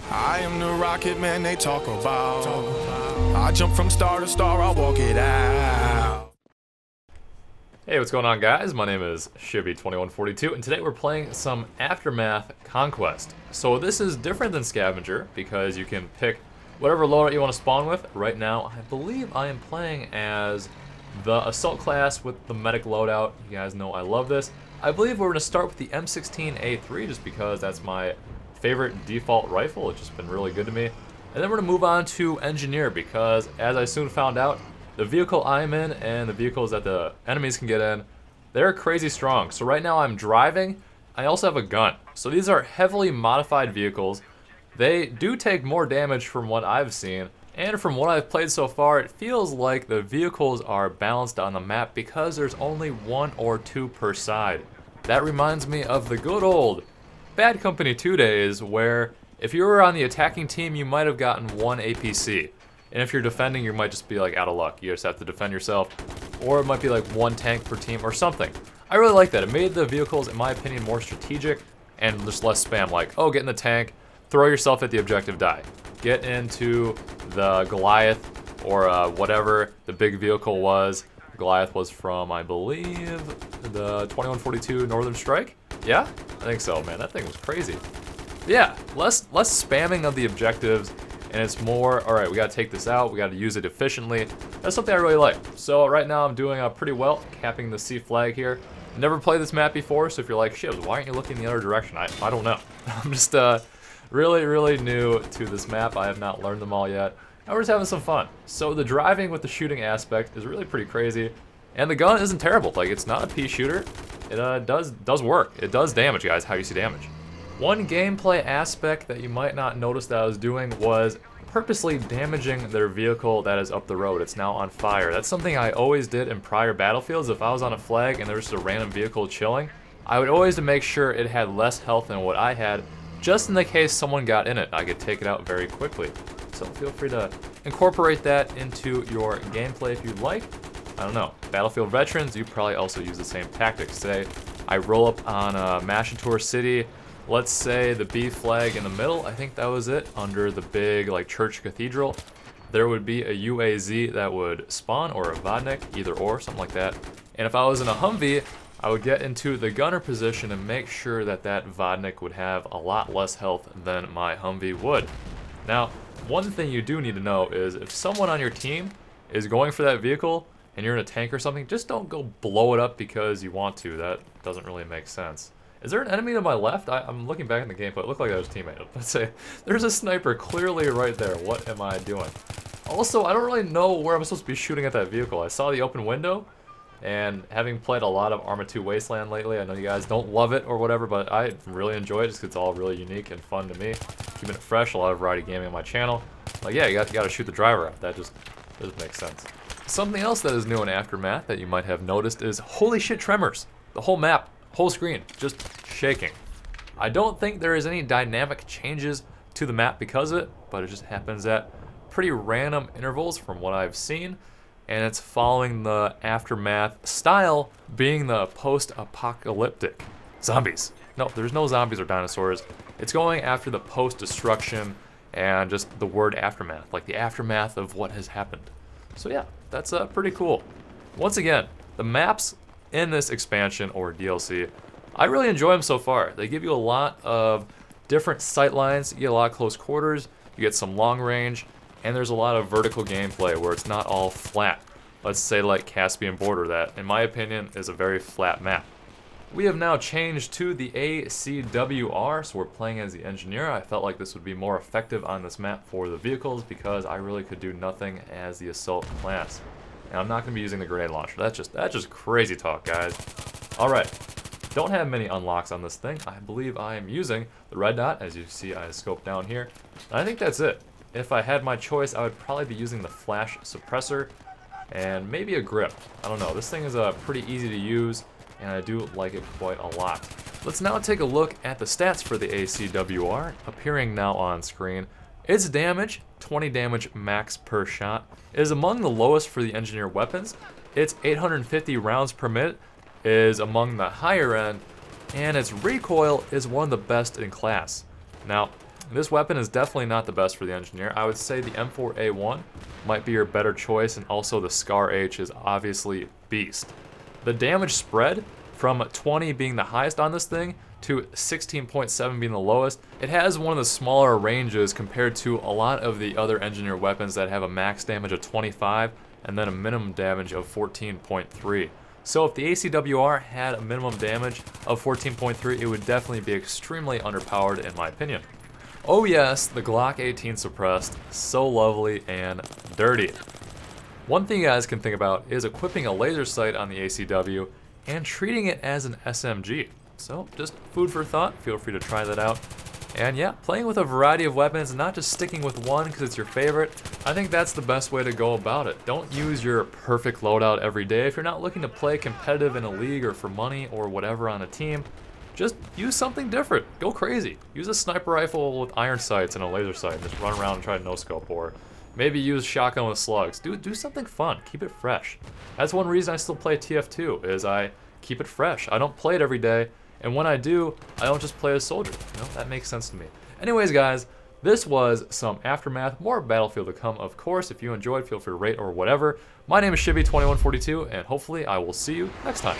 I am the rocket man they talk about. I jump from star to star, I walk it out. Hey, what's going on, guys? My name is Shibby2142, and today we're playing some Aftermath Conquest. So this is different than Scavenger because you can pick whatever loadout you want to spawn with. Right now, I believe I am playing as the Assault class with the Medic loadout. You guys know I love this. I believe we're going to start with the M16A3 just because that's my favorite default rifle. It's just been really good to me. And then we're going to move on to Engineer because, as I soon found out, the vehicle I'm in and the vehicles that the enemies can get in, they're crazy strong. So right now I'm driving. I also have a gun. So these are heavily modified vehicles. They do take more damage from what I've seen. And from what I've played so far, it feels like the vehicles are balanced on the map because there's only one or two per side. That reminds me of the good old Bad Company 2 days where if you were on the attacking team, you might have gotten one APC. And if you're defending, you might just be like out of luck. You just have to defend yourself. Or it might be like one tank per team or something. I really like that. It made the vehicles, in my opinion, more strategic and just less spam. Like, oh, get in the tank, throw yourself at the objective, die. Get into the Goliath or whatever the big vehicle was. Goliath was from, I believe, the 2142 Northern Strike? Yeah? I think so, man. That thing was crazy. Yeah, less spamming of the objectives, and it's more, all right, we gotta take this out, we gotta use it efficiently. That's something I really like. So right now I'm doing pretty well, capping the C flag here. Never played this map before, so if you're like, Shibs, why aren't you looking the other direction? I don't know. I'm just really new to this map. I have not learned them all yet. And we're just having some fun. So the driving with the shooting aspect is really pretty crazy. And the gun isn't terrible. Like, it's not a pea shooter. It does work. It does damage, guys, how you see damage. One gameplay aspect that you might not notice that I was doing was purposely damaging their vehicle that is up the road. It's now on fire. That's something I always did in prior battlefields. If I was on a flag and there was just a random vehicle chilling, I would always make sure it had less health than what I had, just in the case someone got in it. I could take it out very quickly. So feel free to incorporate that into your gameplay if you'd like. I don't know. Battlefield veterans, you probably also use the same tactics. Say I roll up on Mashator City. Let's say the B flag in the middle, I think that was it, under the big like church cathedral. There would be a UAZ that would spawn, or a Vodnik, either or, something like that. And if I was in a Humvee, I would get into the gunner position and make sure that that Vodnik would have a lot less health than my Humvee would. Now, one thing you do need to know is if someone on your team is going for that vehicle and you're in a tank or something, just don't go blow it up because you want to. That doesn't really make sense. Is there an enemy to my left? I'm looking back in the gameplay. It looked like that was a teammate. Let's say there's a sniper clearly right there. What am I doing? Also, I don't really know where I'm supposed to be shooting at that vehicle. I saw the open window, and having played a lot of Arma 2 Wasteland lately, I know you guys don't love it or whatever, but I really enjoy it just because it's all really unique and fun to me. Keeping it fresh, a lot of variety gaming on my channel. Like, yeah, you got to shoot the driver out. That just doesn't make sense. Something else that is new in Aftermath that you might have noticed is, holy shit, tremors. The whole map, whole screen, just shaking. I don't think there is any dynamic changes to the map because of it, but it just happens at pretty random intervals from what I've seen. And it's following the Aftermath style, being the post-apocalyptic. Zombies. No, there's no zombies or dinosaurs. It's going after the post-destruction and just the word aftermath, like the aftermath of what has happened. So yeah, that's pretty cool. Once again, the maps in this expansion or DLC, I really enjoy them so far. They give you a lot of different sight lines, you get a lot of close quarters, you get some long range, and there's a lot of vertical gameplay where it's not all flat. Let's say like Caspian Border, that, in my opinion, is a very flat map. We have now changed to the ACWR, so we're playing as the engineer. I felt like this would be more effective on this map for the vehicles because I really could do nothing as the assault class. And I'm not going to be using the grenade launcher. That's just crazy talk, guys. Alright, don't have many unlocks on this thing. I believe I am using the red dot, as you see I scope down here. And I think that's it. If I had my choice, I would probably be using the flash suppressor and maybe a grip. I don't know, this thing is pretty easy to use and I do like it quite a lot. Let's now take a look at the stats for the ACWR, appearing now on screen. Its damage, 20 damage max per shot, is among the lowest for the engineer weapons. Its 850 rounds per minute is among the higher end, and its recoil is one of the best in class. Now, This weapon is definitely not the best for the engineer. I would say the M4A1 might be your better choice, and also the Scar H is obviously beast. The damage spread from 20 being the highest on this thing to 16.7 being the lowest, it has one of the smaller ranges compared to a lot of the other engineer weapons that have a max damage of 25 and then a minimum damage of 14.3. So if the ACWR had a minimum damage of 14.3, it would definitely be extremely underpowered in my opinion. Oh yes, the Glock 18 suppressed, so lovely and dirty. One thing you guys can think about is equipping a laser sight on the ACW and treating it as an SMG. So just food for thought, feel free to try that out. And yeah, playing with a variety of weapons and not just sticking with one because it's your favorite, I think that's the best way to go about it. Don't use your perfect loadout every day. If you're not looking to play competitive in a league or for money or whatever on a team, just use something different. Go crazy. Use a sniper rifle with iron sights and a laser sight and just run around and try to no-scope, or maybe use shotgun with slugs. Do something fun. Keep it fresh. That's one reason I still play TF2, is I keep it fresh. I don't play it every day, and when I do, I don't just play as soldier. You know, that makes sense to me. Anyways, guys, this was some Aftermath. More Battlefield to come, of course. If you enjoyed, feel free to rate or whatever. My name is Shibby2142, and hopefully I will see you next time.